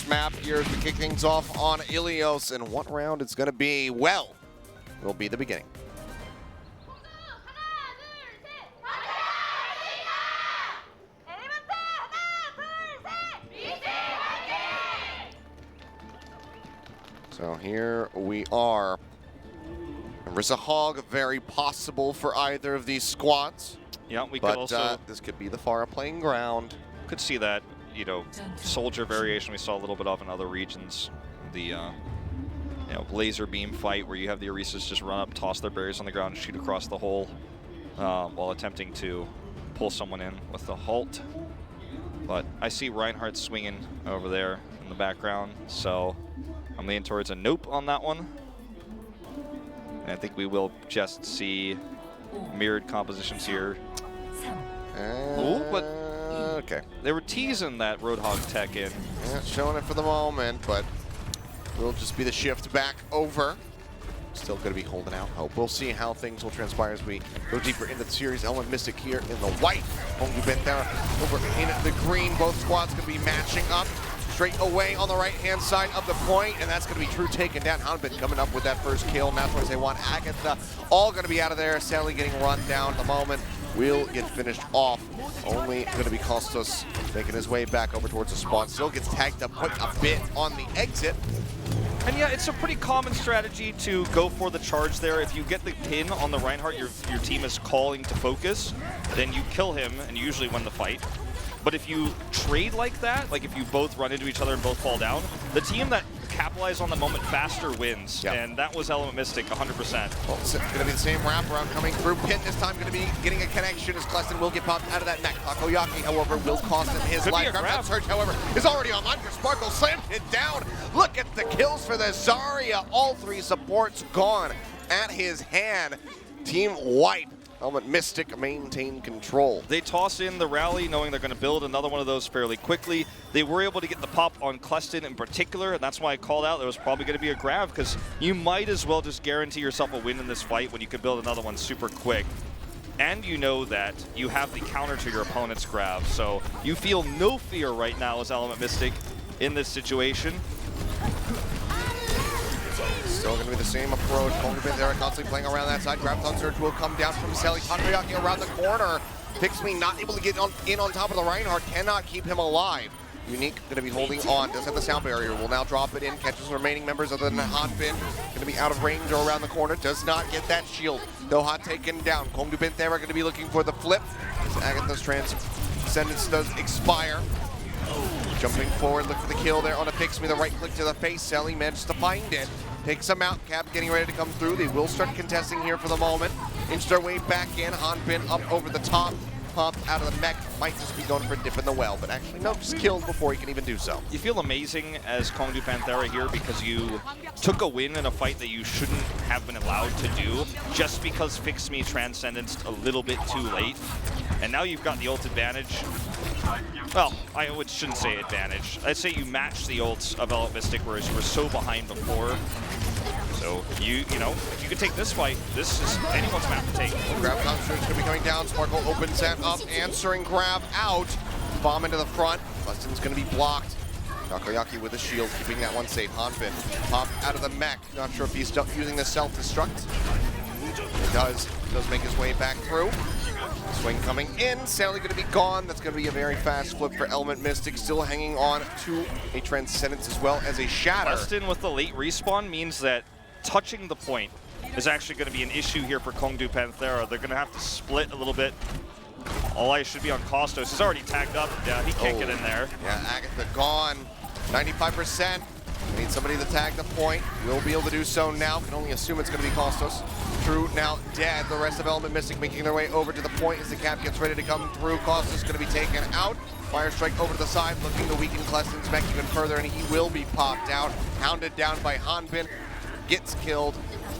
map here as we kick things off on Achilios. And what round it's going to be? Well, will be the beginning. So here we are. There's a hog, very possible for either of these squads. Yeah, we could also. This could be the far playing ground. Could see that, you know, soldier variation we saw a little bit of in other regions. The, you know, laser beam fight where you have the Orisas just run up, toss their berries on the ground, and shoot across the hole while attempting to pull someone in with the halt. But I see Reinhardt swinging over there in the background, so I'm leaning towards a nope on that one. And I think we will just see mirrored compositions here. Ooh, but okay. They were teasing that Roadhog tech in. Yeah, showing it for the moment, but will just be the shift back over. Still going to be holding out hope. We'll see how things will transpire as we go deeper into the series. Element Mystic here in the white. KongDoo Panthera over in the green. Both squads going to be matching up straight away on the right-hand side of the point, and that's going to be True taken down. Hanbin coming up with that first kill. Now towards they want Agatha. All going to be out of there. Sally getting run down at the moment. Will get finished off. Only going to be Kostos making his way back over towards the spawn. Still gets tagged up quite a bit on the exit. And yeah, it's a pretty common strategy to go for the charge there. If you get the pin on the Reinhardt your team is calling to focus, then you kill him and you usually win the fight. But if you trade like that, like if you both run into each other and both fall down, the team that capitalizes on the moment faster wins. Yep. And that was Element Mystic 100%. Well, it's going to be the same wraparound coming through. Pin this time going to be getting a connection as Kleston will get popped out of that neck. Takoyaki, however, will cost him his life. Grab search, however, is already online for Sparkle. Slammed it down. Look at the kills for the Zarya. All three supports gone at his hand. Team White. Element Mystic maintain control. They toss in the rally knowing they're going to build another one of those fairly quickly. They were able to get the pop on Kleston in particular, and that's why I called out there was probably going to be a grab, because you might as well just guarantee yourself a win in this fight when you can build another one super quick. And you know that you have the counter to your opponent's grab, so you feel no fear right now as Element Mystic in this situation. Still going to be the same approach. KongDoo Panthera constantly playing around that side. Grab surge will come down from Sally. Takoyaki around the corner. Pixme not able to get in on top of the Reinhardt. Cannot keep him alive. Unique going to be holding on. Does have the sound barrier. Will now drop it in. Catches the remaining members other than Hanbin. Going to be out of range or around the corner. Does not get that shield. Doha taken down. KongDoo Panthera going to be looking for the flip. As Agatha's transcendence does expire. Jumping forward, look for the kill there on a Pixme. The right click to the face. Sally manages to find it. Takes him out. Cap getting ready to come through. They will start contesting here for the moment. Inch their way back in. Hanbin up over the top. Popped out of the mech. Might just be going for a dip in the well, but actually no, just killed before he can even do so. You feel amazing as KongDoo Panthera here because you took a win in a fight that you shouldn't have been allowed to do just because Pixme transcendenced a little bit too late. And now you've got the ult advantage. Well, I shouldn't say advantage. I'd say you match the ults of Element Mystic, whereas you were so behind before. So, you know, if you could take this fight, this is anyone's map to take. Grab construct's going to be coming down. Sparkle opens that up, answering grab out. Bomb into the front. Bustin's going to be blocked. Takoyaki with a shield, keeping that one safe. Hanbin pop out of the mech. Not sure if he's still using the self-destruct. He does make his way back through. Swing coming in. Sally going to be gone. That's going to be a very fast flip for Element Mystic. Still hanging on to a Transcendence as well as a Shatter. Weston with the late respawn means that touching the point is actually going to be an issue here for KongDoo Panthera. They're going to have to split a little bit. All eyes should be on Kostos. He's already tagged up. Yeah, he can't get in there. Yeah, Agatha gone. 95%. Need somebody to tag the point. Will be able to do so now. Can only assume it's going to be Kostos. True now dead. The rest of Element Mystic making their way over to the point as the cap gets ready to come through. Kostos going to be taken out. Fire strike over to the side, looking to weaken Kleston's mech even further, and he will be popped out. Hounded down by Hanbin. Gets killed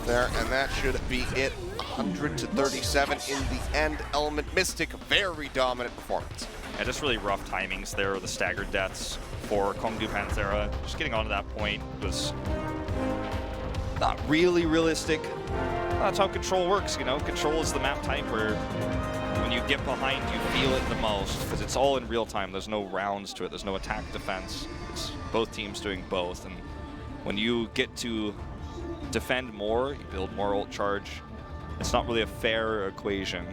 there, and that should be it. 100-37 in the end. Element Mystic, very dominant performance. Yeah, just really rough timings there, the staggered deaths for KongDoo Panthera. Just getting onto that point was not really realistic. That's how Control works, you know. Control is the map type where when you get behind, you feel it the most, because it's all in real time. There's no rounds to it. There's no attack defense. It's both teams doing both. And when you get to defend more, you build more ult charge. It's not really a fair equation.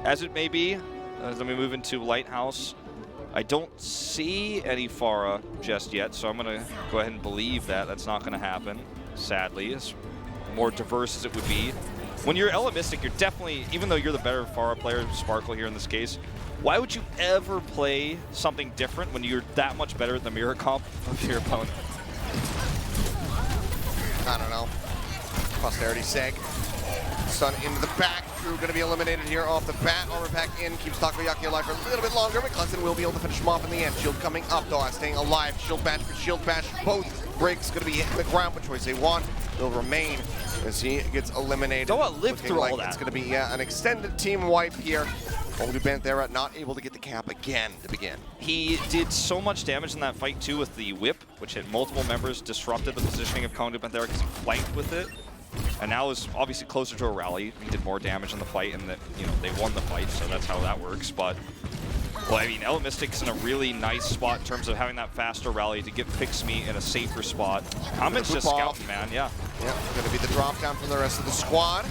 As it may be, as we move into Lighthouse, I don't see any Pharah just yet, so I'm going to go ahead and believe that that's not going to happen, sadly, as more diverse as it would be. When you're Elemistic, you're definitely, even though you're the better Pharah player, Sparkle here in this case, why would you ever play something different when you're that much better at the mirror comp of your opponent? I don't know. Posterity seg. Stun into the back. Drew going to be eliminated here off the bat. Armor pack in. Keeps Takoyaki alive for a little bit longer, but Clemson will be able to finish him off in the end. Shield coming up, though. Staying alive. Shield bash for shield bash. Both Briggs going to be hitting the ground, but choice they want will remain as he gets eliminated. Don't live through all that. It's going to be an extended team wipe here. KongDoo Panthera not able to get the cap again to begin. He did so much damage in that fight, too, with the whip, which hit multiple members, disrupted the positioning of KongDoo Panthera because he flanked with it. And now is obviously closer to a rally. He did more damage in the fight, and that, you know, they won the fight, so that's how that works. But, well, I mean, Elemistic's in a really nice spot in terms of having that faster rally to get Pixme in a safer spot. Common's just scouting, man, yeah. Yeah, going to be the drop down from the rest of the squad.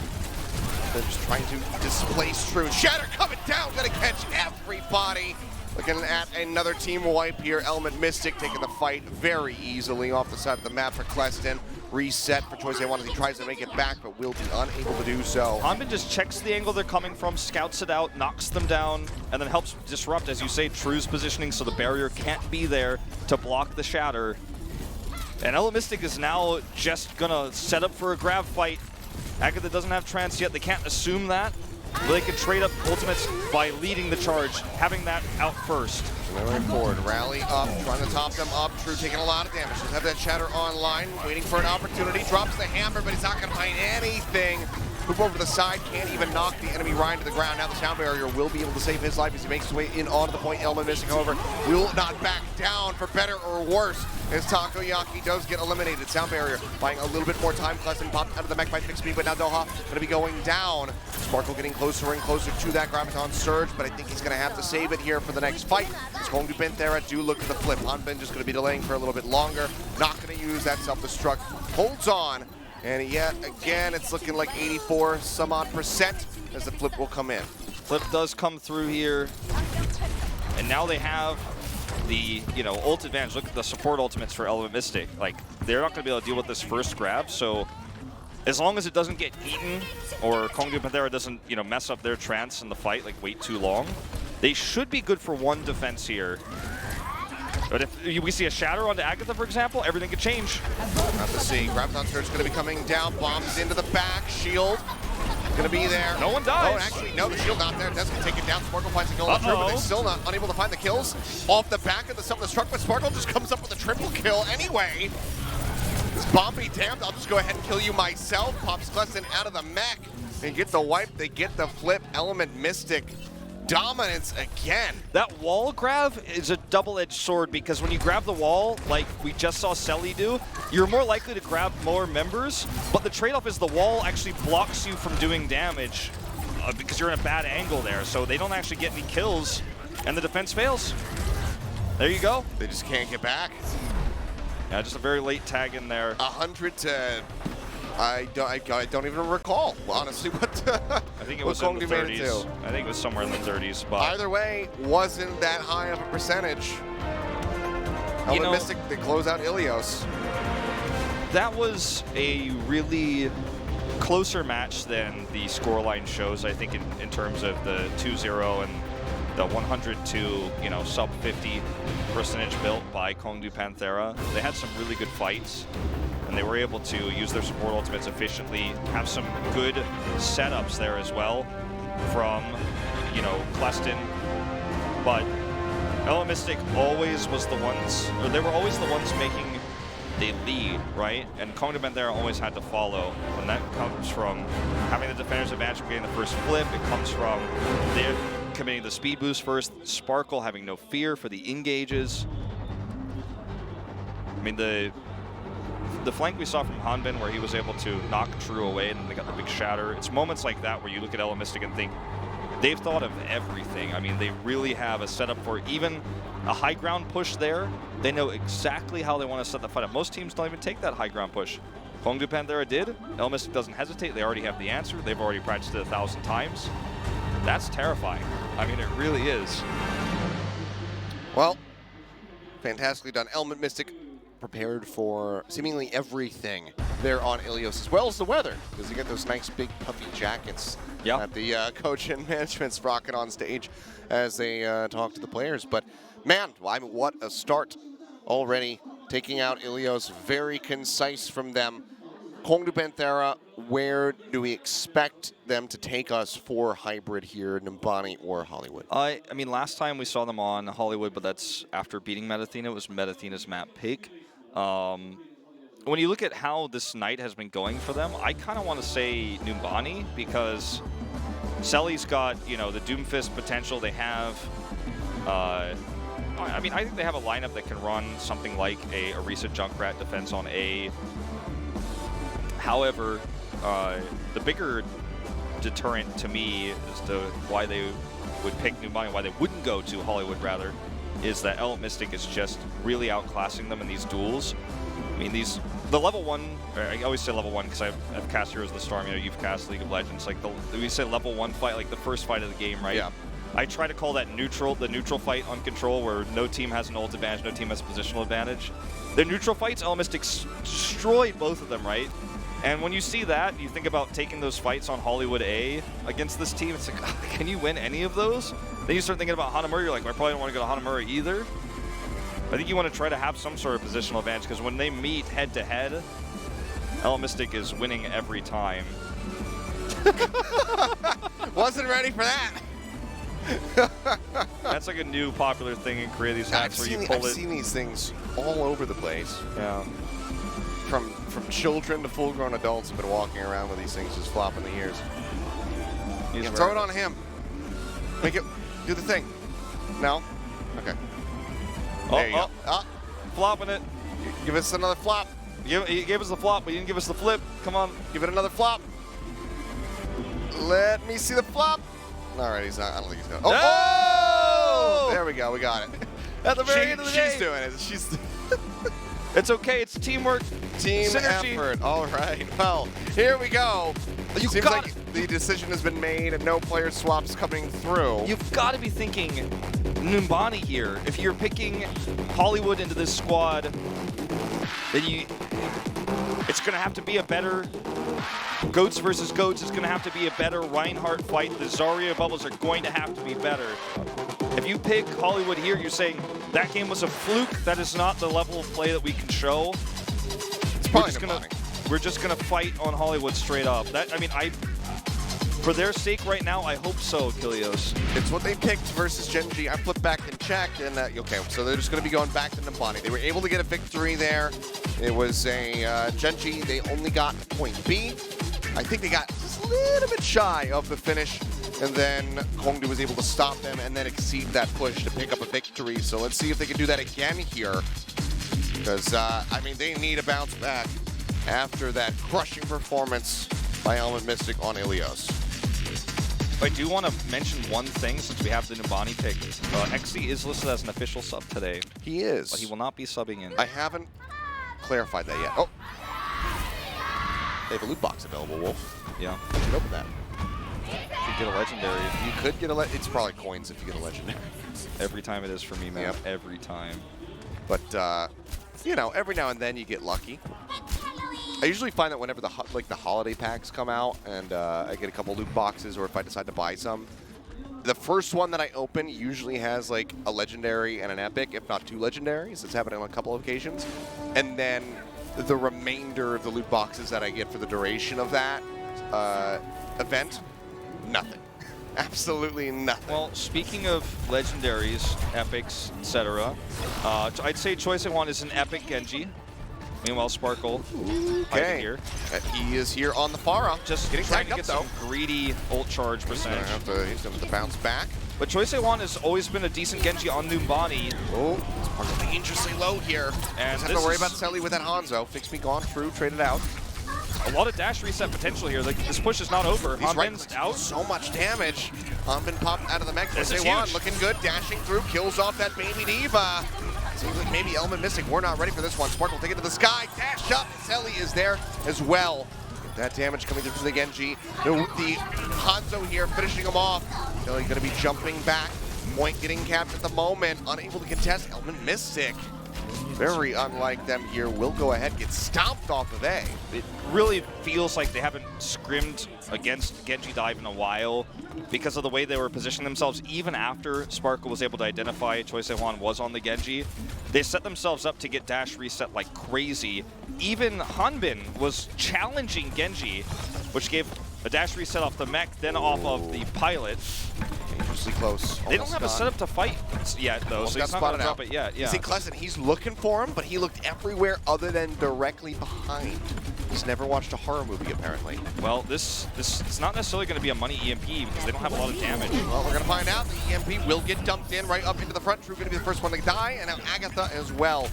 They're just trying to displace True. Shatter coming down, going to catch everybody. Looking at another team wipe here. Element Mystic taking the fight very easily off the side of the map for Cleston. Reset for Choice A1 as he tries to make it back, but will be unable to do so. Hanbin just checks the angle they're coming from, scouts it out, knocks them down, and then helps disrupt, as you say, True's positioning so the barrier can't be there to block the shatter. And Elemistic is now just gonna set up for a grab fight. Agatha doesn't have trance yet, they can't assume that. They can trade up ultimates by leading the charge, having that out first. Moving forward, rally up, trying to top them up. True taking a lot of damage. Doesn't have that shatter online, waiting for an opportunity. Drops the hammer, but he's not going to find anything. Move over to the side, can't even knock the enemy Ryan to the ground. Now the sound barrier will be able to save his life as he makes his way in onto the point. Element Mystic, however, will not back down for better or worse as Takoyaki does get eliminated. Sound barrier buying a little bit more time. Cleston popped out of the mech by Pixme, but now Doha going to be going down. Sparkle getting closer and closer to that Graviton Surge, but I think he's going to have to save it here for the next fight. As KongDoo Panthera do look at the flip. Hanbin just going to be delaying for a little bit longer. Not going to use that self-destruct. Holds on. And yet again, it's looking like 84 some odd percent as the flip will come in. Flip does come through here. And now they have the, you know, ult advantage. Look at the support ultimates for Element Mystic. Like, they're not going to be able to deal with this first grab. So as long as it doesn't get eaten or KongDoo Panthera doesn't, you know, mess up their trance in the fight, like wait too long, they should be good for one defense here. But if we see a shatter onto Agatha, for example, everything could change. Have to see. Graviton Surge is going to be coming down. Bombs into the back. Shield going to be there. No one dies. Oh, actually, no, the shield not there. That's going to take it down. Sparkle finds a kill on the True, but they're still not unable to find the kills. Off the back of the self-destruct, but Sparkle just comes up with a triple kill anyway. This bomb be damned. I'll just go ahead and kill you myself. Pops Cleston out of the mech. They get the wipe. They get the flip. Element Mystic. Dominance again. That wall grab is a double-edged sword because when you grab the wall, like we just saw Selly do, you're more likely to grab more members, but the trade-off is the wall actually blocks you from doing damage because you're in a bad angle there, so they don't actually get any kills, and the defense fails. There you go. They just can't get back. Yeah, just a very late tag in there. 100 to... I don't even recall, honestly, what I think it was in the 30s. I think it was somewhere in the 30s. But either way, wasn't that high of a percentage. Element Mystic, they close out Achilios. That was a really closer match than the scoreline shows, I think, in terms of the 2-0 and the 102, you know, sub 50% built by KongDoo Panthera. They had some really good fights, and they were able to use their support ultimates efficiently, have some good setups there as well from, you know, Cleston. But Element Mystic always was the ones, or they were always the ones making the lead, right? And KongDoo Panthera always had to follow. And that comes from having the defender's advantage from getting the first flip. It comes from their committing the speed boost first. Sparkle having no fear for the engages. I mean, the flank we saw from Hanbin where he was able to knock True away and they got the big shatter. It's moments like that where you look at Element Mystic and think, they've thought of everything. I mean, they really have a setup for even a high ground push there. They know exactly how they want to set the fight up. Most teams don't even take that high ground push. KongDoo Panthera did. Mystic doesn't hesitate. They already have the answer. They've already practiced it 1,000 times. That's terrifying. I mean, it really is. Well, fantastically done. Mystic prepared for seemingly everything there on Achilios, as well as the weather, because you get those nice big puffy jackets that the coach and management's rocking on stage as they talk to the players. But man, I mean, what a start already, taking out Achilios. Very concise from them. KongDoo Panthera, where do we expect them to take us for hybrid here, Numbani or Hollywood? I mean, last time we saw them on Hollywood, but that's after beating Metathena. It was Metathena's map pick. When you look at how this night has been going for them, I kind of want to say Numbani, because Selly's got, you know, the Doomfist potential. They have, I mean, I think they have a lineup that can run something like a Orisa Junkrat defense on A. However, the bigger deterrent to me as to why they would pick Numbani, why they wouldn't go to Hollywood rather, is that Mystic is just really outclassing them in these duels. I mean, the level 1, I always say level 1 because I've cast Heroes of the Storm, you know, you've cast League of Legends, like we say level 1 fight, like the first fight of the game, right? Yeah. I try to call that neutral, the neutral fight on Control, where no team has an ult advantage, no team has positional advantage. The neutral fights, Mystic destroyed both of them, right? And when you see that, you think about taking those fights on Hollywood A against this team, it's like, can you win any of those? Then you start thinking about Hanamura, you're like, well, I probably don't want to go to Hanamura either. I think you want to try to have some sort of positional advantage, because when they meet head-to-head, Mystic is winning every time. Wasn't ready for that. That's like a new popular thing in Korea, these hats where you pull it. I've seen these things all over the place. Yeah. From children to full-grown adults have been walking around with these things just flopping the ears. Yeah, throw it on him. Make it do the thing. No? Okay. There you go. Flopping it. Give us another flop. He gave us the flop, but he didn't give us the flip. Come on. Give it another flop. Let me see the flop. All right, he's not. I don't think he's going to. Oh! There we go. We got it. At the very end of the day. She's doing it. She's. It's okay. It's teamwork. Team synergy. Effort. All right. Well, here we go. Seems like the decision has been made and no player swaps coming through. You've got to be thinking Numbani here. If you're picking Hollywood into this squad, then it's going to have to be a better Goats versus Goats. It's going to have to be a better Reinhardt fight. The Zarya bubbles are going to have to be better. If you pick Hollywood here, you're saying that game was a fluke. That is not the level of play that we can show. It's probably we're just gonna fight on Hollywood straight up. For their sake right now, I hope so, Achilios. It's what they picked versus Genji. I flipped back and checked, and okay, so they're just gonna be going back to Numbani. They were able to get a victory there. It was a Genji. They only got point B. I think they got just a little bit shy of the finish, and then KongDoo was able to stop them and then exceed that push to pick up a victory. So let's see if they can do that again here. Because, I mean, they need a bounce back after that crushing performance by Mystic on Achilios. I do want to mention one thing since we have the Numbani pick. XC is listed as an official sub today. He is. But he will not be subbing in. I haven't clarified that yet. Oh! They have a loot box available, Wolf. Yeah. You should open that. You could get a legendary. You could get it's probably coins if you get a legendary. Every time it is for me, man. Yep. Every time. But, you know, every now and then you get lucky. I usually find that whenever the holiday packs come out and I get a couple loot boxes, or if I decide to buy some, the first one that I open usually has like a legendary and an epic, if not 2 legendaries. It's happened on a couple of occasions. And then the remainder of the loot boxes that I get for the duration of that event, nothing. Absolutely nothing. Well, speaking of legendaries, epics, etc., I'd say choice I want is an epic Genji. Meanwhile, Sparkle, okay, here. He is here on the Pharah. Just getting trying to up, get some greedy ult charge percentage. He's going to have to bounce back. But choice I want has always been a decent Genji on Numbani. Oh, Sparkle dangerously low here. And have to worry about Selly with that Hanzo. Fix Me gone, true, traded out. a lot of dash reset potential here. Like, this push is not over. He's right, Hanbin's out. so much damage. Hanbin popped out of the mech. This is One huge. looking good, dashing through, kills off that baby diva. Seems like maybe Element Mystic. We're not ready for this one. Sparkle take it to the sky, dash up. Selly is there as well. Get that damage coming through from the Genji. The Hanzo here finishing him off. Selly going to be jumping back. Point getting capped at the moment. Unable to contest Element Mystic. Very unlike them here. Will go ahead, get stomped off of A. It really feels like they haven't scrimmed against Genji Dive in a while because of the way they were positioning themselves. Even after Sparkle was able to identify Choi Se-hwan was on the Genji, they set themselves up to get dash reset like crazy. Even Hanbin was challenging Genji, which gave a dash reset off the mech, then off of the pilot. Dangerously close. They don't have a setup to fight yet, though, so he's not going to drop it yet. Yeah. You see Klesson, he's looking for him, but he looked everywhere other than directly behind. He's never watched a horror movie, apparently. Well, this is not necessarily going to be a money EMP because they don't have a lot of damage. Well, we're going to find out. The EMP will get dumped in right up into the front. True going to be the first one to die, and now Agatha as well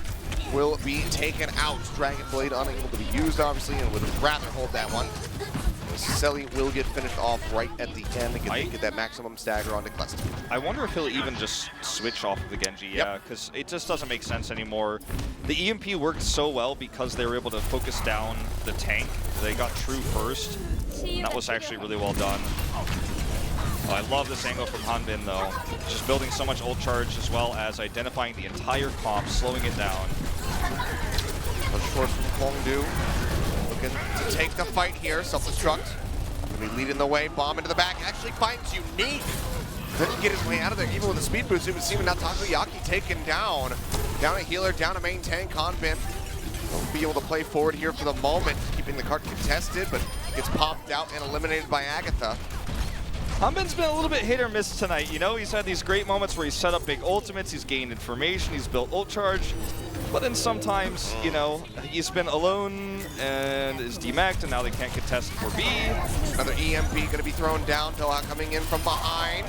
will be taken out. Dragon Blade unable to be used, obviously, and would rather hold that one. Selly will get finished off right at the end and get that maximum stagger onto Klesson. I wonder if he'll even just switch off of the Genji, yeah, because it just doesn't make sense anymore. The EMP worked so well because they were able to focus down the tank. They got True first. That was actually really well done. Oh, I love this angle from Hanbin, though. Just building so much ult charge as well as identifying the entire comp, slowing it down. Push forward from KongDoo. Looking to take the fight here. Self-destruct. Gonna be leading the way. Bomb into the back. Actually finds Unique. Couldn't get his way out of there even with a speed boost. It was even now Takoyaki taken down. Down a healer, down a main tank. Hanbin won't be able to play forward here for the moment. Keeping the cart contested, but gets popped out and eliminated by Agatha. Hanbin's been a little bit hit or miss tonight, you know? He's had these great moments where he's set up big ultimates, he's gained information, he's built ult charge, but then sometimes, you know, he's been alone and is demacked, and now they can't contest for B. Another EMP gonna be thrown down, Doha coming in from behind.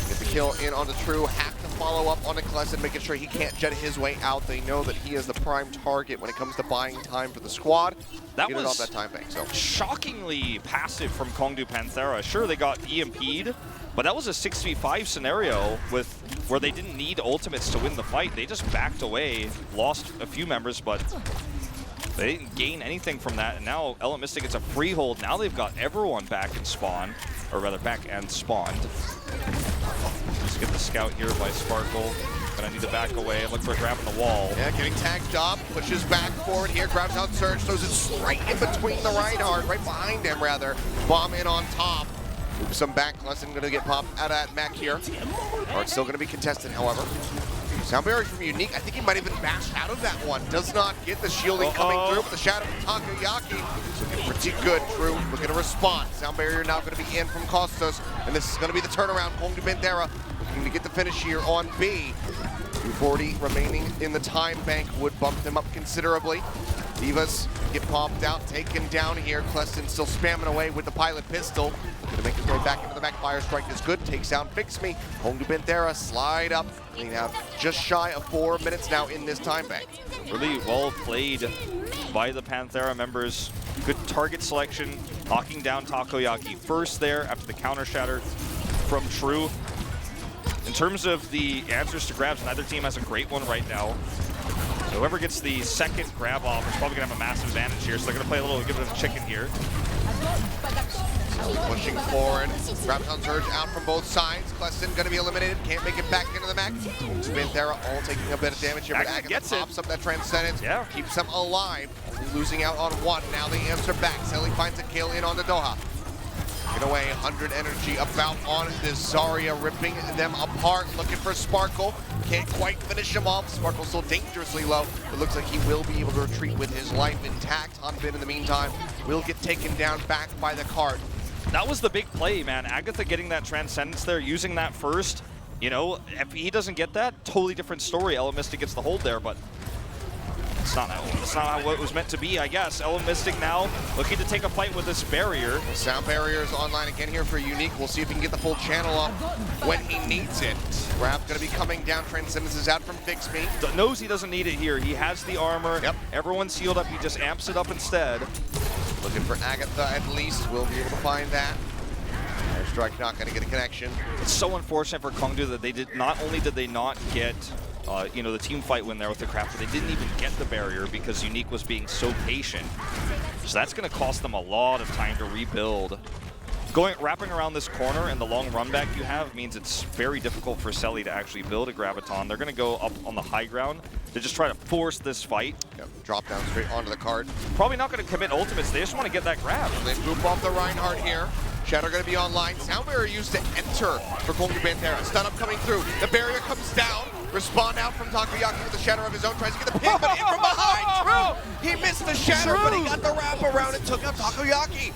Get the kill in on the True, have to follow up on the Klesson, making sure he can't jet his way out. They know that he is the prime target when it comes to buying time for the squad. That Get was it off that time bank, so. Shockingly passive from KongDoo Panthera. Sure, they got EMP'd, but that was a 6v5 scenario where they didn't need ultimates to win the fight. They just backed away, lost a few members, but they didn't gain anything from that. And now Element Mystic gets a freehold. Now they've got everyone back in spawn, or rather back and spawned. Let's get the scout here by Sparkle. Gonna need to back away and look for a grab on the wall. Yeah, getting tagged up, pushes back forward here, grabs out Surge, throws it straight in between the Reinhardt, right behind him rather. Bomb in on top. Moves some back, Klesson gonna get popped out of that mech here. It's still gonna be contested, however. Sound barrier from Unique, I think he might have been bashed out of that one. Does not get the shielding coming through, but the shadow from Takoyaki looking pretty good. True, looking to respond. Sound barrier now gonna be in from Kostos, and this is gonna be the turnaround. KongDoo Panthera looking to get the finish here on B. 240 remaining in the time bank would bump them up considerably. Divas get popped out, taken down here. Klesson still spamming away with the pilot pistol. Gonna make his way back into the mech. Fire strike is good. Takes down Fix Me. KongDoo Panthera slide up. We have just shy of 4 minutes now in this time bank. Really well played by the Panthera members. Good target selection, knocking down Takoyaki first there after the counter shatter from True. In terms of the answers to grabs, neither team has a great one right now. So whoever gets the second grab off is probably going to have a massive advantage here, so they're going to play a little give it a chicken here. Pushing forward, grabs on Surge out from both sides. Klesson going to be eliminated, can't make it back into the mech. Panthera all taking a bit of damage here, but Agatha pops up that Transcendence, keeps them alive. Only losing out on one, now they answer back. Selly finds a kill in on the Doha. Get away, 100 energy about on this Zarya, ripping them apart, looking for Sparkle. Can't quite finish him off. Sparkle's still dangerously low. It looks like he will be able to retreat with his life intact. Hanbin, in the meantime, will get taken down back by the cart. That was the big play, man. Agatha getting that Transcendence there, using that first. You know, if he doesn't get that, totally different story. Element Mystic gets the hold there, but it's not how it was meant to be, I guess. Element Mystic now looking to take a fight with this barrier. Sound barrier is online again here for Unique. We'll see if he can get the full channel up when he needs it. Grab's going to be coming down. Transcendence is out from Fix Me. Knows he doesn't need it here. He has the armor. Everyone's sealed up. He just amps it up instead. Looking for Agatha at least. We'll be able to find that. Airstrike not going to get a connection. It's so unfortunate for KongDoo that they did not only did they not get you know, the team fight win there with the craft, but they didn't even get the barrier because Unique was being so patient. So that's going to cost them a lot of time to rebuild. Wrapping around this corner and the long run back you have means it's very difficult for Selly to actually build a Graviton. They're going to go up on the high ground to just try to force this fight. Yep. Drop down straight onto the cart. Probably not going to commit ultimates. They just want to get that grab. They move off the Reinhardt here. Shatter going to be online. Sound barrier used to enter for KongDoo Panthera. Stun up coming through. The barrier comes down. Respond out from Takoyaki with the shatter of his own. Tries to get the pin, but in from behind. True. He missed the shatter, but he got the wrap around and took out Takoyaki.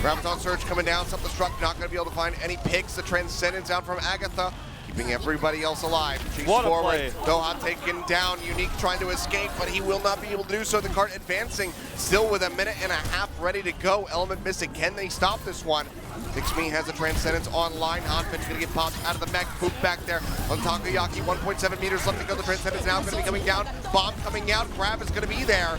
Graviton Surge coming down. Self-destruct. Not going to be able to find any picks. The Transcendence out from Agatha. Keeping everybody else alive. Chase What a forward. play. Doha taken down. Unique trying to escape, but he will not be able to do so. The cart advancing. Still with a minute and a half ready to go. Element Mystic. Can they stop this one? Pixme has the Transcendence online. Hanfin's going to get popped out of the mech. Poop back there on Takoyaki. 1.7 meters left to go. The Transcendence now going to be coming down. Bomb coming out. Grab is going to be there.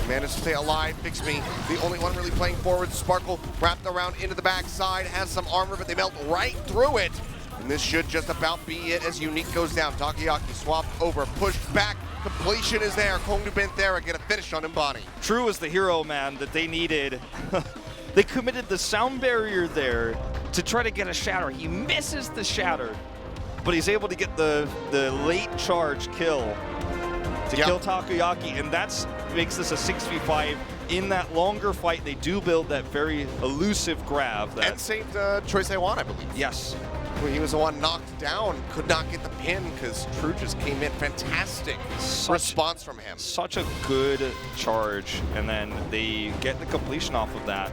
Managed to stay alive. Pixme, the only one really playing forward. Sparkle wrapped around into the backside. Has some armor, but they melt right through it. And this should just about be it as Unique goes down. Takoyaki swapped over, pushed back. Completion is there. KongDoo Panthera get a finish on Mbani. True is the hero, man, that they needed. They committed the sound barrier there to try to get a shatter. He misses the shatter, but he's able to get the late charge kill to kill Takoyaki, and that's makes this a 6v5. In that longer fight, they do build that very elusive grab. And saved Choi Se-won, I believe. Yes. He was the one knocked down, could not get the pin because True just came in. Fantastic response from him. Such a good charge, and then they get the completion off of that.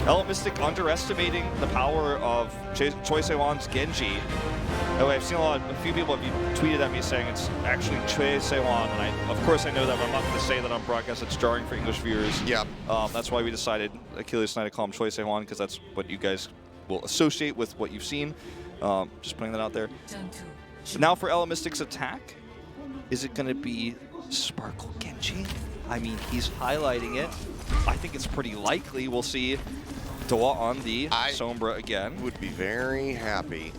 Element Mystic underestimating the power of Choi Se-won's Genji. Oh, I've seen a few people have tweeted at me saying it's actually Choi Se-won, and of course I know that, but I'm not going to say that on broadcast. It's jarring for English viewers. Yeah. That's why we decided, Achilios and I, to call him Choi Se-won, because that's what you guys will associate with what you've seen. Just putting that out there. So now for Element Mystic's attack, is it going to be Sparkle Genji? I mean, he's highlighting it. I think it's pretty likely. We'll see. Doa on the Sombra again. Would be very happy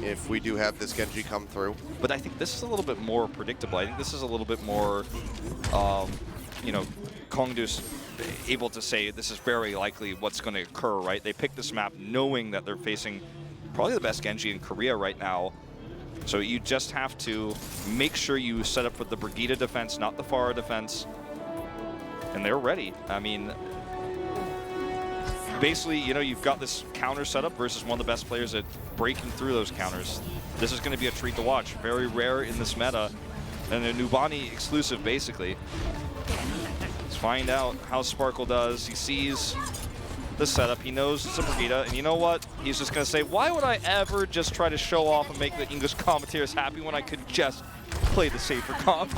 if we do have this Genji come through. But I think this is a little bit more predictable. I think this is a little bit more, you know, KongDoo's able to say this is very likely what's going to occur, right? They picked this map knowing that they're facing probably the best Genji in Korea right now. So you just have to make sure you set up with the Brigida defense, not the Pharah defense. And they're ready. I mean, basically, you know, you've got this counter setup versus one of the best players at breaking through those counters. This is going to be a treat to watch. Very rare in this meta. And a Nubani exclusive, basically. Let's find out how Sparkle does. He sees the setup. He knows it's a Brigida. And you know what? He's just going to say, why would I ever just try to show off and make the English commentators happy when I could just play the safer comp?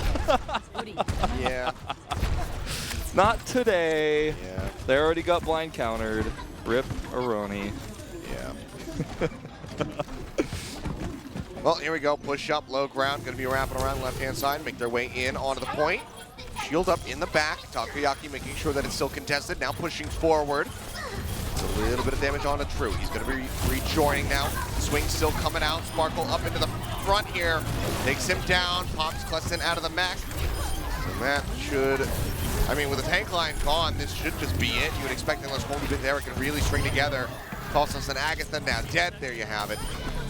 Yeah. Not today. Yeah. They already got blind countered. Rip Aroni. Yeah. Well, here we go. Push up, low ground. Going to be wrapping around left-hand side. Make their way in onto the point. Shield up in the back. Takoyaki making sure that it's still contested. Now pushing forward. It's a little bit of damage on the True. He's going to be rejoining now. Swing still coming out. Sparkle up into the front here. Takes him down. Pops Kleston out of the mech. And that should... I mean, with the tank line gone, this should just be it. You would expect unless KongDoo Panthera can really string together. Tossos and Agatha now dead. There you have it.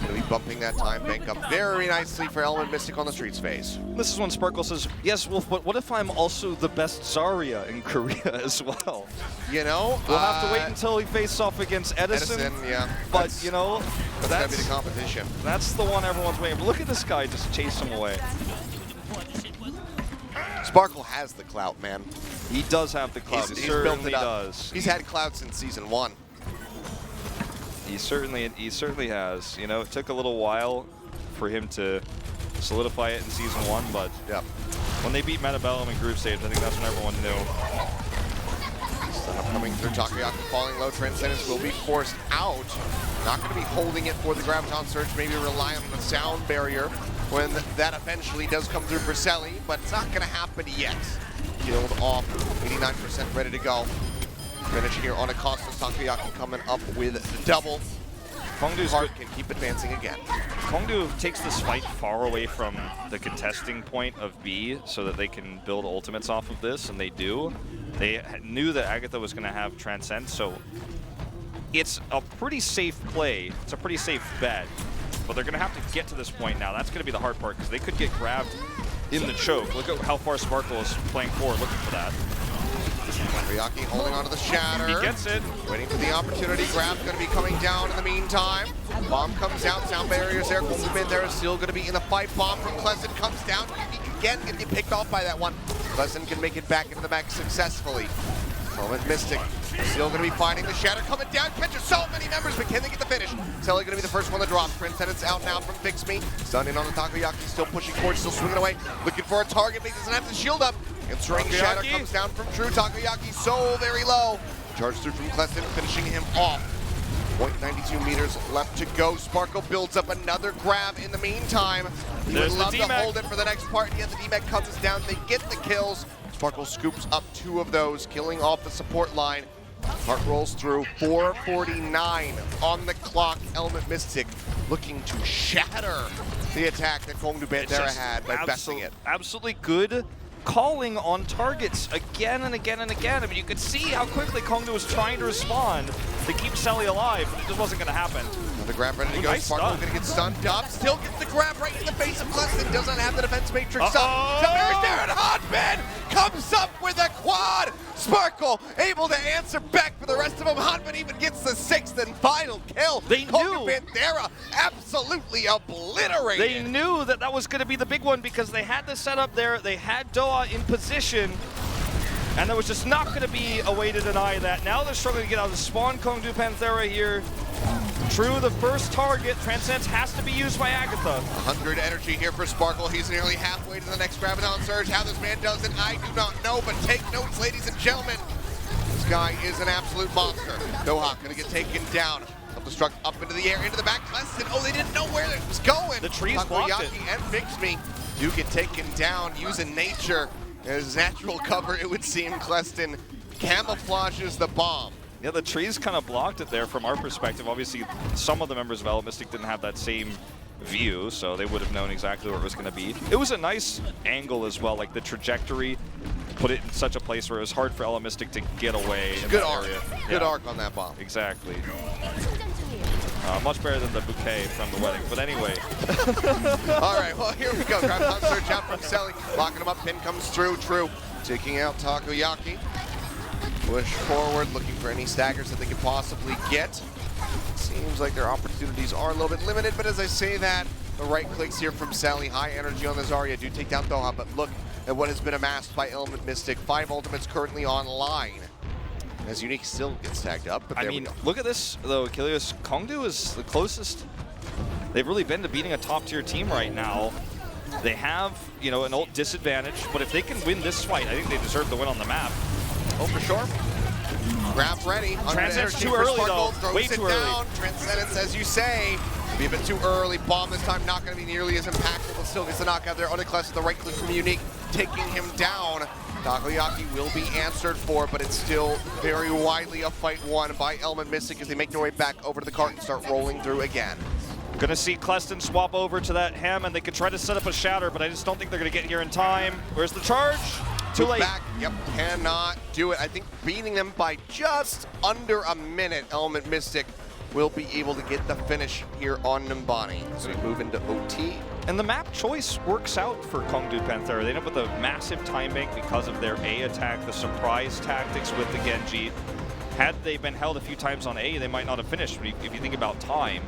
Going to be bumping that time bank up very nicely for Element Mystic on the streets phase. This is when Sparkle says, yes, Wolf, but what if I'm also the best Zarya in Korea as well? You know? We'll have to wait until he faces off against Edison. Yeah. But, you know, that's going to be the competition. That's the one everyone's waiting for. Look at this guy just chase him away. Sparkle has the clout, man. He does have the clout. He certainly does. He's had clout since season 1. He certainly has. You know, it took a little while for him to solidify it in season 1, but when they beat Metabellum in group stage, I think that's when everyone knew. Setup coming through. Takoyaki falling low. Transcendence will be forced out. Not going to be holding it for the Graviton Surge. Maybe rely on the sound barrier when that eventually does come through for Selly, but it's not going to happen yet. Killed off. 89% ready to go. Finish here on Acosta. Takoyaki coming up with the double. KongDoo's Hart can keep advancing again. KongDoo takes this fight far away from the contesting point of B so that they can build ultimates off of this, and they do. They knew that Agatha was going to have Transcend, so it's a pretty safe play. It's a pretty safe bet, but they're going to have to get to this point now. That's going to be the hard part because they could get grabbed in the choke. Look at how far Sparkle is playing forward, looking for that. Takoyaki holding onto the shatter. He gets it. Waiting for the opportunity. Grab's going to be coming down in the meantime. Bomb comes out. Sound barriers there. KongDoo Panthera is still going to be in the fight. Bomb from Kleston comes down. Again, get you picked off by that one. Kleston can make it back into the back successfully. Element Mystic still going to be fighting the shatter. Coming down. Catches so many members, but can they get the finish? Selly going to be the first one to drop. Transcendence out now from Fix Me. Stun in on the Takoyaki. Still pushing forward. Still swinging away. Looking for a target, but he doesn't have the shield up. Answering shatter comes down from True. Takoyaki so very low. Charge through from Kleston, finishing him off. 0.92 meters left to go. Sparkle builds up another grab in the meantime. He would love to hold it for the next part, and yet the DMAC comes down. They get the kills. Sparkle scoops up 2 of those, killing off the support line. Hart rolls through. 4:49 on the clock. Element Mystic looking to shatter the attack that KongDoo Panthera had by besting it. Absolutely good calling on targets again and again and again. I mean, you could see how quickly KongDoo was trying to respond to keep Selly alive, but it just wasn't going to happen. The grab ready to go. Nice Sparkle going to get stunned up. Still gets the grab right in the face of Kleston. Doesn't have the defense matrix up. There's there, and Hanbin comes up with a quad. Sparkle able to answer back for the rest of them. Hanbin even gets the 6th and final kill. They KongDoo knew. Panthera absolutely obliterated. They knew that that was going to be the big one because they had the setup there. They had Doa in position. And there was just not going to be a way to deny that. Now they're struggling to get out of the spawn. KongDoo Panthera here. True, the first target. Transcendence has to be used by Agatha. 100 energy here for Sparkle. He's nearly halfway to the next Graviton Surge. How this man does it, I do not know, but take notes, ladies and gentlemen. This guy is an absolute monster. Doha going to get taken down. Self-destruct up into the air, into the back. Kleston, oh, they didn't know where it was going. The trees blocked it. Takoyaki and Fix Me do get taken down using nature as natural cover, it would seem. Kleston camouflages the bomb. Yeah, the trees kind of blocked it there from our perspective. Obviously, some of the members of Element Mystic didn't have that same view, so they would have known exactly where it was going to be. It was a nice angle as well, like the trajectory put it in such a place where it was hard for Element Mystic to get away. Good arc. Good arc on that bomb. Exactly. Much better than the bouquet from the wedding, but anyway. All right, well, here we go. Graviton Surge out from Selly. Locking him up, pin comes through. True. Taking out Takoyaki. Push forward, looking for any staggers that they could possibly get. Seems like their opportunities are a little bit limited, but as I say that, the right clicks here from Sally. High energy on the Zarya. Do take down Doha, but look at what has been amassed by Element Mystic. 5 ultimates currently online. As Unique still gets tagged up, but I mean, look at this, though, Achilios. KongDoo is the closest they've really been to beating a top-tier team right now. They have, you know, an ult disadvantage, but if they can win this fight, I think they deserve to win on the map. Oh, for sure. Grab ready. Transcendence too early, though. Way too early. Transcendence, as you say, be a bit too early. Bomb this time not going to be nearly as impactful, but still gets the knockout there. Uniclus, the right click from Unique, taking him down. Takoyaki will be answered for, but it's still very widely a fight won by Element Mystic as they make their way back over to the cart and start rolling through again. Gonna see Kleston swap over to that Hem, and they could try to set up a shatter, but I just don't think they're gonna get here in time. Where's the charge? Too late. Back, yep, cannot do it. I think beating them by just under a minute, Element Mystic will be able to get the finish here on Nimbani. So we move into OT. And the map choice works out for KongDoo Panthera. They end up with a massive time bank because of their A attack, the surprise tactics with the Genji. Had they been held a few times on A, they might not have finished, if you think about time.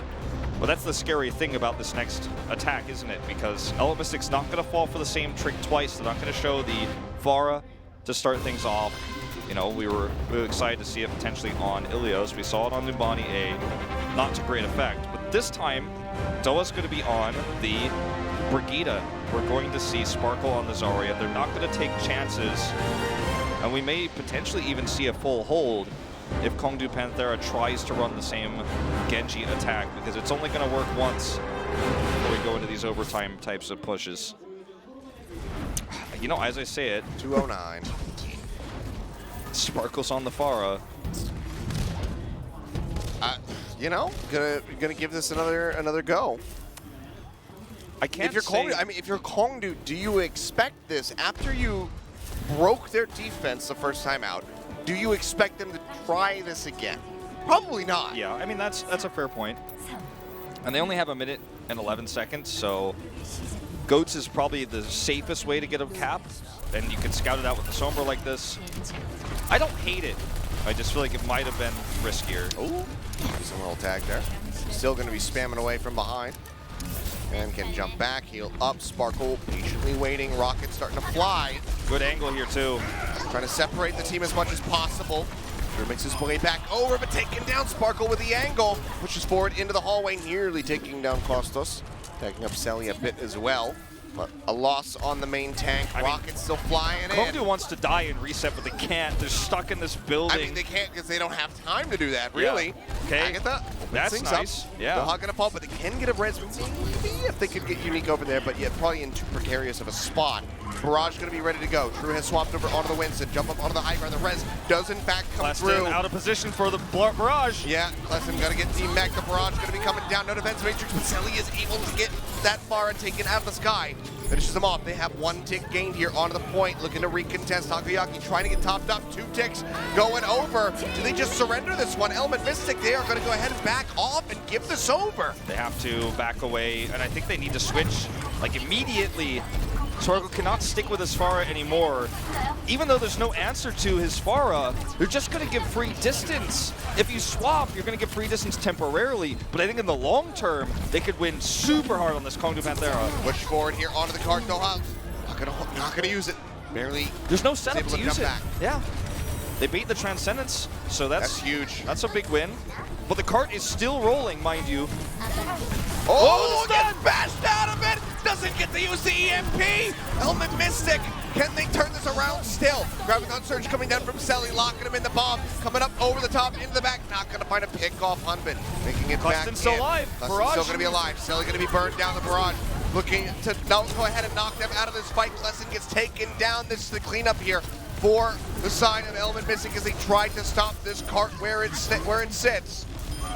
But that's the scary thing about this next attack, isn't it? Because Element Mystic's not going to fall for the same trick twice. They're not going to show the Vara to start things off. You know, we were really excited to see it potentially on Achilios. We saw it on Numbani A, not to great effect. But this time, Doa's going to be on the Brigitte. We're going to see Sparkle on the Zarya. They're not going to take chances. And we may potentially even see a full hold if KongDoo Panthera tries to run the same Genji attack, because it's only going to work once before we go into these overtime types of pushes. You know, as I say it, 209. Sparkle's on the Pharah. you know, gonna give this another go. I can't If you're say... KongDoo, I mean, if you're KongDoo, do you expect this after you broke their defense the first time out? Do you expect them to try this again? Probably not. Yeah, I mean, that's a fair point. And they only have 1 minute and 11 seconds, so Goats is probably the safest way to get a cap, and you can scout it out with the Sombra like this. I don't hate it. I just feel like it might have been riskier. Ooh, he's a little tag there. Still going to be spamming away from behind. And can jump back, heal up. Sparkle patiently waiting. Rocket starting to fly. Good angle here, too. Trying to separate the team as much as possible. Drew makes his way back over, but taking down Sparkle with the angle. Pushes forward into the hallway, nearly taking down Kostos. Tagging up Selly a bit as well. But a loss on the main tank. Rocket's still flying in. KongDoo wants to die and reset, but they can't. They're stuck in this building. I mean, they can't because they don't have time to do that, really. Yeah. Okay. Agatha, that's nice. Up. Yeah. They're not going to fall, but they can get a res. Maybe if they could get Unique over there, but yeah, probably in too precarious of a spot. Barrage going to be ready to go. True has swapped over onto the Winston. Jump up onto the high ground. The res does, in fact, come through. Out of position for the Barrage. Yeah, Kleston got to get Team Mech. The Barrage going to be coming down. No defense matrix, but Selly is able to get that far and take it out of the sky. Finishes them off. They have 1 tick gained here onto the point, looking to recontest. Takoyaki trying to get topped up. 2 ticks going over. Do they just surrender this one? Element Mystic, they are going to go ahead and back off and give this over. They have to back away, and I think they need to switch like immediately. Sparkle cannot stick with his Pharah anymore. Even though there's no answer to his Pharah, they're just going to give free distance. If you swap, you're going to get free distance temporarily, but I think in the long term, they could win super hard on this KongDoo Panthera. Push forward here onto the cart, Doha. Not gonna use it. Barely. There's no setup to use it. Back. Yeah. They beat the Transcendence, so that's huge. That's a big win. But the cart is still rolling, mind you. Oh, gets bashed out of it! Doesn't get to use the EMP! Element Mystic, can they turn this around still? Graviton Surge coming down from Selly, locking him in the bomb, coming up over the top, into the back, not gonna find a pick off Hunbin. Making it back in. Still alive. Barrage still gonna be alive. Selly gonna be burned down the Barrage. Looking to go ahead and knock them out of this fight. Kleston gets taken down. This is the cleanup here for the side of Element Mystic as they tried to stop this cart where it sits.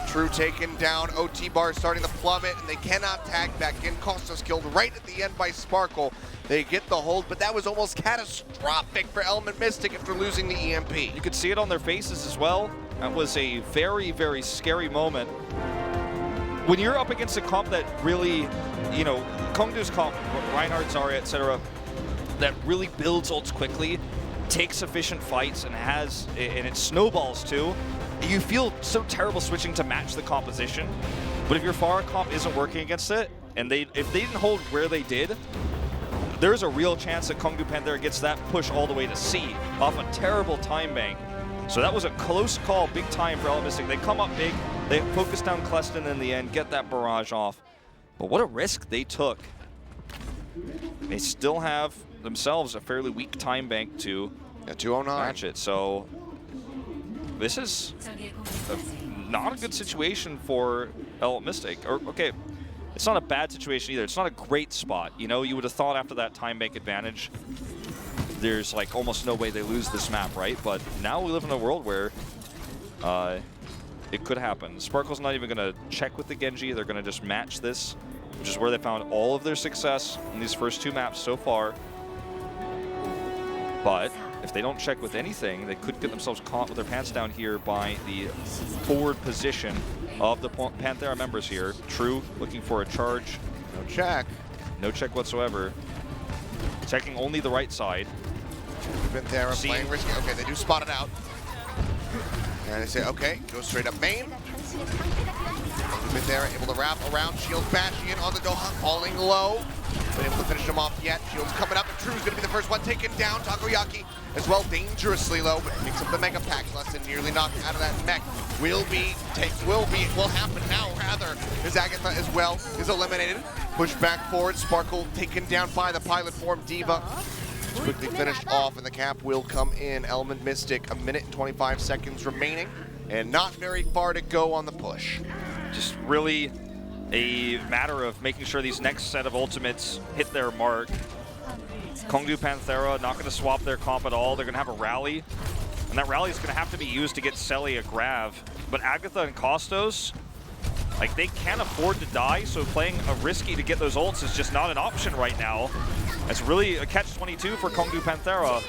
True taken down, OT bar starting to plummet, and they cannot tag back in. Kostos killed right at the end by Sparkle. They get the hold, but that was almost catastrophic for Element Mystic after losing the EMP. You could see it on their faces as well. That was a very, very scary moment. When you're up against a comp that really, you know, KongDoo's comp, Reinhardt, Zarya, etc., that really builds ults quickly, takes efficient fights, and it snowballs too. You feel so terrible switching to match the composition, but if your Pharah comp isn't working against it, and if they didn't hold where they did, there's a real chance that KongDoo Panthera gets that push all the way to C off a terrible time bank. So that was a close call, big time for Element Mystic. They come up big, they focus down Kleston in the end, get that barrage off. But what a risk they took. They still have themselves a fairly weak time bank to 209. Match it. So this is not a good situation for Element Mystic. Or okay, it's not a bad situation either. It's not a great spot. You know, you would have thought after that time bank advantage, there's like almost no way they lose this map, right? But now we live in a world where it could happen. Sparkle's not even going to check with the Genji. They're going to just match this, which is where they found all of their success in these first 2 maps so far. But if they don't check with anything, they could get themselves caught with their pants down here by the forward position of the Panthera members here. True looking for a charge. No check. No check whatsoever. Checking only the right side. Panthera playing risky. Okay, they do spot it out. And they say, okay, go straight up main. Panthera able to wrap around. Shields bashing in on the Doha, falling low. But able to finish him off yet. Shields coming up, and True's going to be the first one taken down. Takoyaki as well, dangerously low, but picks up the Mega Pack. Lesson nearly knocked out of that mech. Will happen now, rather, as Agatha as well is eliminated. Push back forward, Sparkle taken down by the pilot form D.Va. It's quickly finished off, and the cap will come in. Element Mystic, 1 minute and 25 seconds remaining, and not very far to go on the push. Just really a matter of making sure these next set of ultimates hit their mark. KongDoo Panthera not going to swap their comp at all. They're going to have a rally, and that rally is going to have to be used to get Selly a grav. But Agatha and Kostos, Like, they can't afford to die, so playing a risky to get those ults is just not an option right now. It's really a catch-22 for KongDoo Panthera.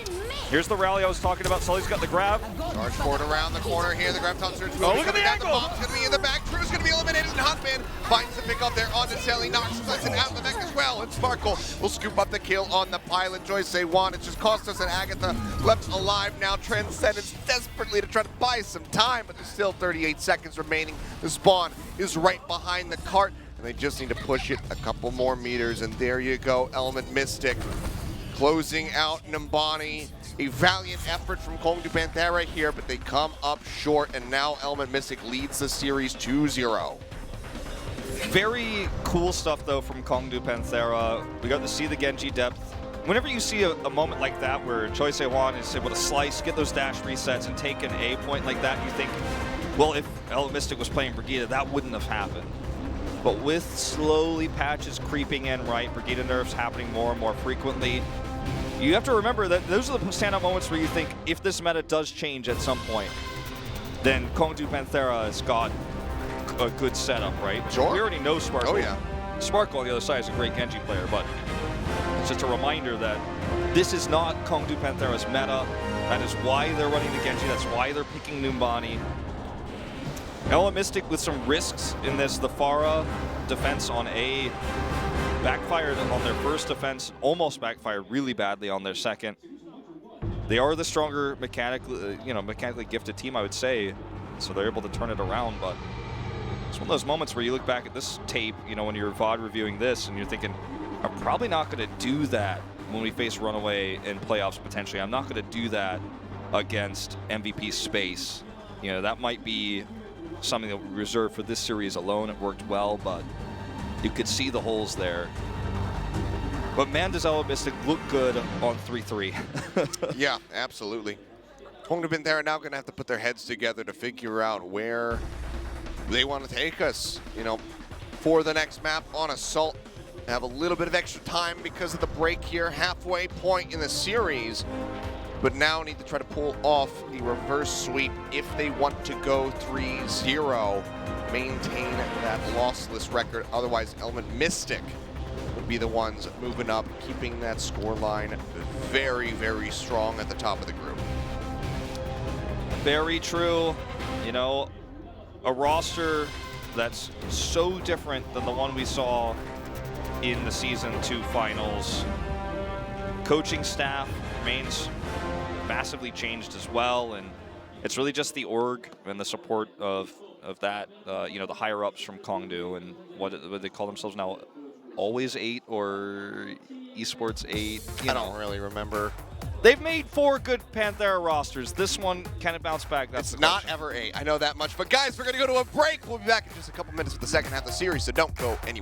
Here's the rally I was talking about. Sully's got the grab. Charge forward around the corner here. The grab top surge. Oh, look at the angle! The bomb's going to be in the back. Drew's going to be eliminated, and Huntman finds the pick up there onto Sally. Knocks it out of the mech as well, and Sparkle will scoop up the kill on the pilot. Joyce One. It just cost us an Agatha left alive now. Transcendence desperately to try to buy some time, but there's still 38 seconds remaining. The spawn is right behind the cart, and they just need to push it a couple more meters, and there you go. Element Mystic closing out Numbani. A valiant effort from KongDoo Panthera here, but they come up short, and now Element Mystic leads the series 2-0. Very cool stuff, though, from KongDoo Panthera. We got to see the Genji depth. Whenever you see a moment like that where Choi Se-Wan is able to slice, get those dash resets, and take an A point like that, you think, well, if Element Mystic was playing Brigida, that wouldn't have happened. But with slowly patches creeping in, right, Brigida nerfs happening more and more frequently, you have to remember that those are the standout moments where you think, if this meta does change at some point, then KongDoo Panthera has got a good setup, right? Sure. We already know Sparkle. Oh, yeah. Sparkle on the other side is a great Genji player, but it's just a reminder that this is not KongDoo Panthera's meta. That is why they're running the Genji. That's why they're picking Numbani. Element Mystic with some risks in this. The Pharah defense on A backfired on their first defense, almost backfired really badly on their second. They are the stronger mechanically gifted team, I would say, so they're able to turn it around. But it's one of those moments where you look back at this tape, when you're VOD reviewing this, and you're thinking, I'm probably not going to do that when we face Runaway in playoffs potentially. I'm not going to do that against MVP Space. That might be something that we reserve for this series alone. It worked well, but you could see the holes there. But man, does Element Mystic look good on 3-3. Yeah, absolutely. KongDoo Panthera now going to have to put their heads together to figure out where they want to take us, for the next map on Assault. Have a little bit of extra time because of the break here, halfway point in the series. But now need to try to pull off a reverse sweep if they want to go 3-0, maintain that lossless record. Otherwise, Element Mystic would be the ones moving up, keeping that scoreline very, very strong at the top of the group. Very true. A roster that's so different than the one we saw in the Season 2 finals. Coaching staff remains massively changed as well, and it's really just the org and the support of that, the higher ups from KongDoo and what they call themselves now, Always 8 or Esports 8. I don't really remember. They've made 4 good Panthera rosters. This one kind of bounced back. That's it's not ever 8. I know that much. But guys, we're going to go to a break. We'll be back in just a couple minutes with the second half of the series, so don't go anywhere.